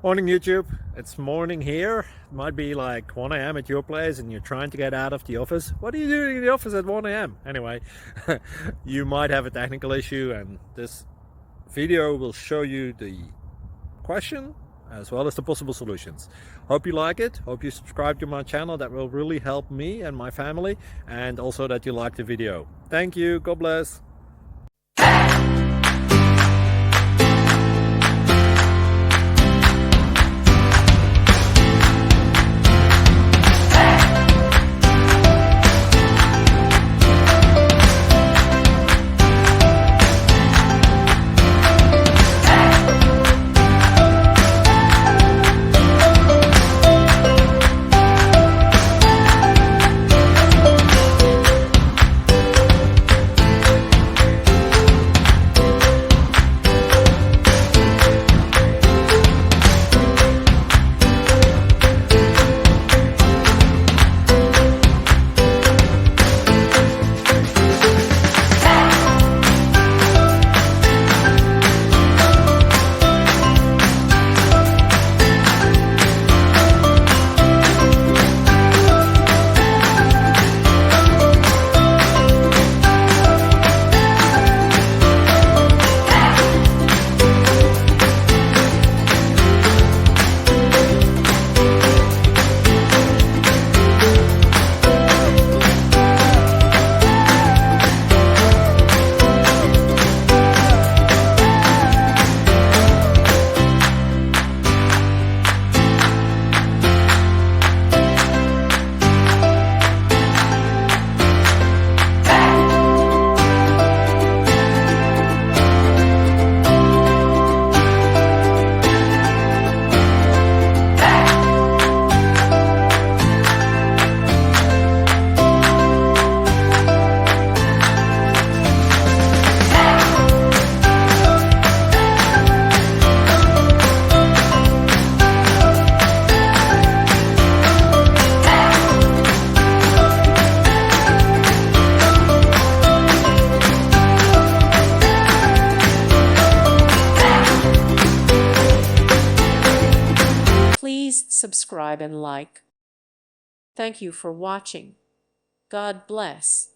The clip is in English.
Morning YouTube, it's morning here. It might be like 1 a.m. at your place and you're trying to get out of the office. What are you doing in the office at 1 a.m.? Anyway, you might have a technical issue and this video will show you the question as well as the possible solutions. Hope you like it, hope you subscribe to my channel. That will really help me and my family, and also that you like the video. Thank you, God bless. Please subscribe and like. Thank you for watching. God bless.